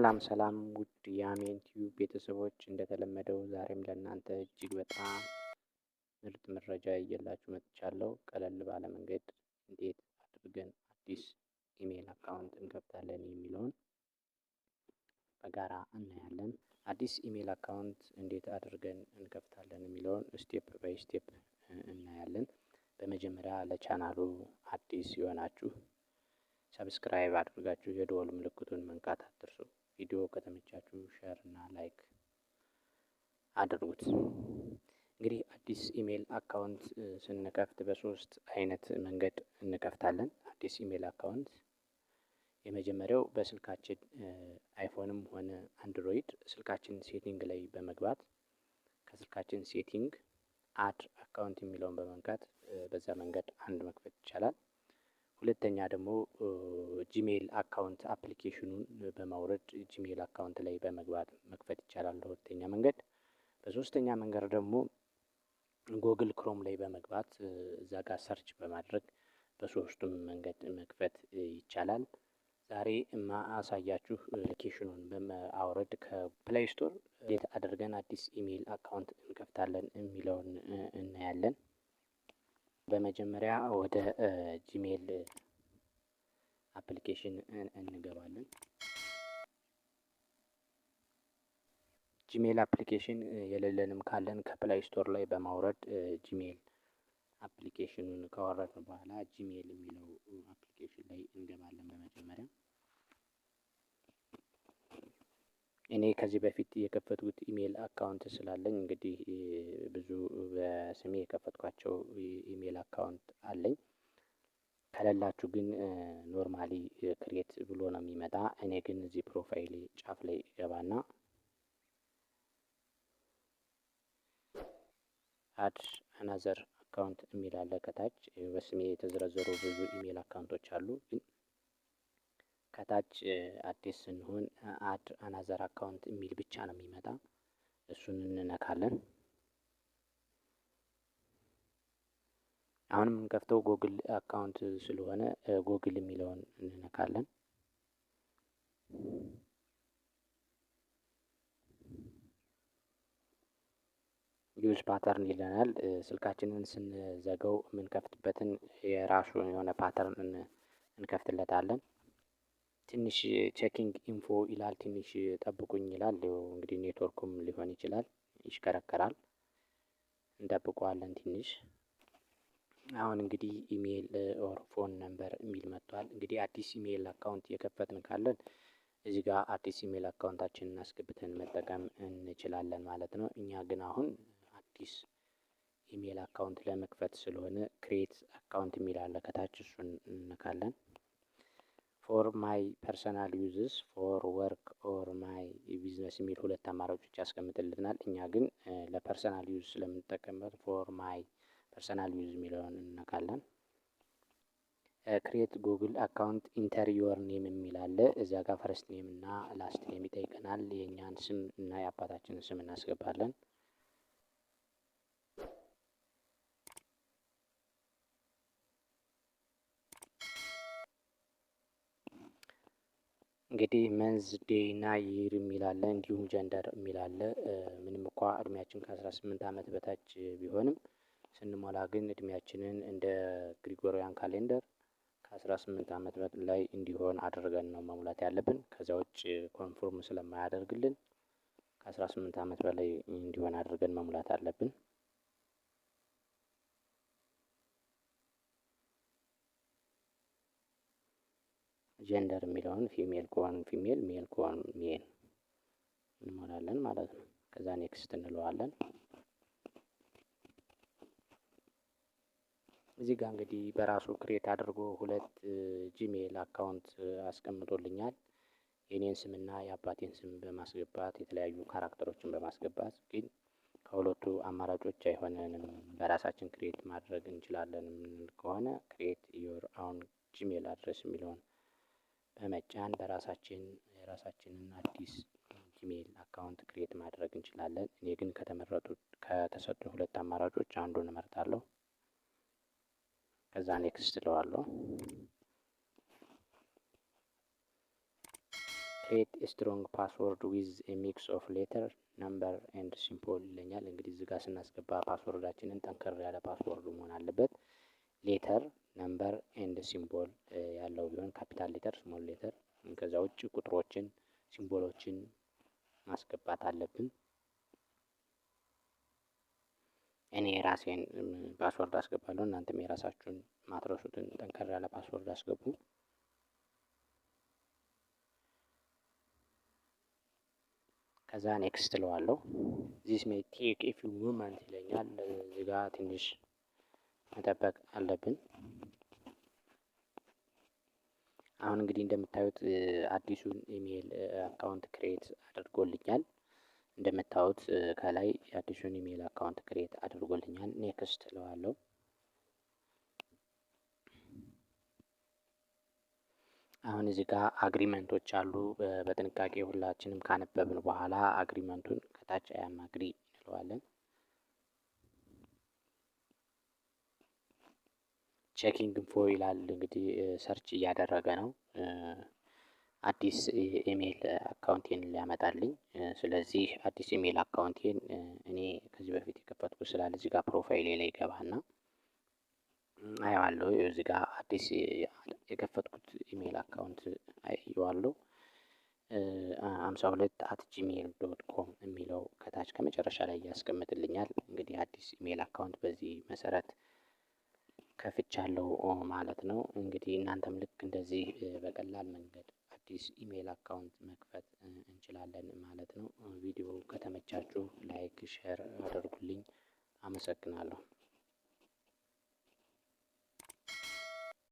ሰላም ውድ የአሜን ቲዩብ ቤተሰቦች፣ እንደተለመደው ዛሬም ለእናንተ እጅግ በጣም ምርጥ መረጃ ይዤላችሁ መጥቻለሁ። ቀለል ባለ መንገድ እንዴት አድርገን አዲስ ኢሜል አካውንት እንከፍታለን የሚለውን በጋራ እናያለን። አዲስ ኢሜል አካውንት እንዴት አድርገን እንከፍታለን የሚለውን ስቴፕ ባይ ስቴፕ እናያለን። በመጀመሪያ ለቻናሉ አዲስ የሆናችሁ ሰብስክራይብ አድርጋችሁ የደወል ምልክቱን መንካት አትርሱ። ቪዲዮ ከተመቻችሁ ሼር እና ላይክ አድርጉት። እንግዲህ አዲስ ኢሜል አካውንት ስንከፍት በሶስት አይነት መንገድ እንከፍታለን። አዲስ ኢሜል አካውንት የመጀመሪያው በስልካችን አይፎንም ሆነ አንድሮይድ ስልካችን ሴቲንግ ላይ በመግባት ከስልካችን ሴቲንግ አድ አካውንት የሚለውን በመንካት በዛ መንገድ አንድ መክፈት ይቻላል። ሁለተኛ ደግሞ ጂሜል አካውንት አፕሊኬሽኑን በማውረድ ጂሜል አካውንት ላይ በመግባት መክፈት ይቻላል ለሁለተኛ መንገድ። በሶስተኛ መንገድ ደግሞ ጎግል ክሮም ላይ በመግባት እዛ ጋር ሰርች በማድረግ በሶስቱም መንገድ መክፈት ይቻላል። ዛሬ ማሳያችሁ አፕሊኬሽኑን በማውረድ ከፕሌይ ስቶር እንዴት አድርገን አዲስ ኢሜል አካውንት እንከፍታለን የሚለውን እናያለን። በመጀመሪያ ወደ ጂሜል አፕሊኬሽን እንገባለን። ጂሜል አፕሊኬሽን የሌለንም ካለን ከፕላይ ስቶር ላይ በማውረድ ጂሜል አፕሊኬሽኑን ካወረድን በኋላ ጂሜል የሚለው አፕሊኬሽን ላይ እንገባለን። በመጀመሪያ እኔ ከዚህ በፊት የከፈትኩት ኢሜል አካውንት ስላለኝ እንግዲህ ብዙ በስሜ የከፈትኳቸው ኢሜል አካውንት አለኝ። ከሌላችሁ ግን ኖርማሊ ክሬት ብሎ ነው የሚመጣ። እኔ ግን እዚህ ፕሮፋይል ጫፍ ላይ ገባና አድ አናዘር አካውንት የሚል አለ ከታች። በስሜ የተዘረዘሩ ብዙ ኢሜል አካውንቶች አሉ፣ ግን ከታች አዲስ ስንሆን አድ አናዘር አካውንት የሚል ብቻ ነው የሚመጣ። እሱን እንነካለን። አሁን የምንከፍተው ጎግል አካውንት ስለሆነ ጎግል የሚለውን እንነካለን። ዩዝ ፓተርን ይለናል። ስልካችንን ስንዘጋው የምንከፍትበትን የራሱ የሆነ ፓተርን እንከፍትለታለን። ትንሽ ቼኪንግ ኢንፎ ይላል፣ ትንሽ ጠብቁኝ ይላል። እንግዲህ ኔትወርኩም ሊሆን ይችላል፣ ይሽከረከራል። እንጠብቀዋለን ትንሽ። አሁን እንግዲህ ኢሜል ኦር ፎን ነምበር የሚል መጥቷል። እንግዲህ አዲስ ኢሜል አካውንት የከፈትን ካለን እዚህ ጋር አዲስ ኢሜል አካውንታችንን አስገብተን መጠቀም እንችላለን ማለት ነው። እኛ ግን አሁን አዲስ ኢሜል አካውንት ለመክፈት ስለሆነ ክሬት አካውንት የሚል አለ ከታች፣ እሱን እንነካለን። ፎር ማይ ፐርሰናል ዩዝስ፣ ፎር ወርክ ኦር ማይ ቢዝነስ የሚል ሁለት አማራጮች ያስቀምጥልናል። እኛ ግን ለፐርሰናል ዩዝ ስለምንጠቀምበት ፎር ማይ ፐርሰናል ዩዝ የሚለውን እንነካለን። ክሬት ጉግል አካውንት ኢንተር ዮር ኔም የሚል አለ። እዚያ ጋር ፈርስት ኔም እና ላስት ኔም ይጠይቀናል። የእኛን ስም እና የአባታችንን ስም እናስገባለን። እንግዲህ መንዝ ዴይ እና ይር የሚል አለ፣ እንዲሁም ጀንደር የሚል አለ። ምንም እንኳ እድሜያችን ከ18 ዓመት በታች ቢሆንም ስንሞላ ግን እድሜያችንን እንደ ግሪጎሪያን ካሌንደር ከ18 ዓመት ላይ እንዲሆን አድርገን ነው መሙላት ያለብን። ከዚያ ውጭ ኮንፎርም ስለማያደርግልን ከ18 ዓመት በላይ እንዲሆን አድርገን መሙላት አለብን። ጀንደር የሚለውን ፊሜል ከሆን ፊሜል፣ ሜል ከሆን ሜል እንሞላለን ማለት ነው። ከዛ ኔክስት እንለዋለን። እዚህ ጋር እንግዲህ በራሱ ክሬት አድርጎ ሁለት ጂሜል አካውንት አስቀምጦልኛል። የኔን ስምና የአባቴን ስም በማስገባት የተለያዩ ካራክተሮችን በማስገባት ግን ከሁለቱ አማራጮች አይሆነንም፣ በራሳችን ክሬት ማድረግ እንችላለን የምንል ከሆነ ክሬት ዮር አውን ጂሜል አድረስ የሚለውን በመጫን የራሳችንን አዲስ ጂሜል አካውንት ክሬት ማድረግ እንችላለን። እኔ ግን ከተሰጡ ሁለት አማራጮች አንዱን እመርጣለሁ። ከዛ ኔክስት እለዋለሁ። ክሬት ስትሮንግ ፓስወርድ ዊዝ ሚክስ ኦፍ ሌተር ነምበር ኤንድ ሲምቦል ይለኛል። እንግዲህ እዚህ ጋር ስናስገባ ፓስወርዳችንን ጠንከር ያለ ፓስወርድ መሆን አለበት። ሌተር ነምበር ኤንድ ሲምቦል ያለው ቢሆን ካፒታል ሌተር፣ ስሞል ሌተር። ከዛ ውጭ ቁጥሮችን፣ ሲምቦሎችን ማስገባት አለብን። እኔ የራሴን ፓስወርድ አስገባለሁ። እናንተም የራሳችሁን ማትረሱትን ጠንከር ያለ ፓስወርድ አስገቡ። ከዛ ኔክስት እለዋለሁ። ዚስ ሜይ ቴክ ኤ ፊው ሞመንት ይለኛል። እዚህ ጋር ትንሽ መጠበቅ አለብን። አሁን እንግዲህ እንደምታዩት አዲሱን ኢሜይል አካውንት ክሬት አድርጎልኛል። እንደምታዩት ከላይ አዲሱን ኢሜይል አካውንት ክሬት አድርጎልኛል። ኔክስት እለዋለሁ። አሁን እዚህ ጋር አግሪመንቶች አሉ። በጥንቃቄ ሁላችንም ካነበብን በኋላ አግሪመንቱን ከታች አያም አግሪ እንለዋለን። ቼኪንግ ኢንፎ ይላል። እንግዲህ ሰርች እያደረገ ነው አዲስ ኢሜይል አካውንቴን ሊያመጣልኝ። ስለዚህ አዲስ ኢሜይል አካውንቴን እኔ ከዚህ በፊት የከፈትኩት ስላለ እዚህ ጋር ፕሮፋይሌ ላይ ይገባና አየዋለሁ። እዚህ ጋር አዲስ የከፈትኩት ኢሜይል አካውንት አየዋለሁ። 52@gmail.com የሚለው ከታች ከመጨረሻ ላይ ያስቀምጥልኛል። እንግዲህ አዲስ ኢሜይል አካውንት በዚህ መሰረት ከፍቻለሁ ማለት ነው። እንግዲህ እናንተም ልክ እንደዚህ በቀላል መንገድ አዲስ ኢሜይል አካውንት መክፈት እንችላለን ማለት ነው። ቪዲዮ ከተመቻችሁ ላይክ፣ ሼር አድርጉልኝ። አመሰግናለሁ።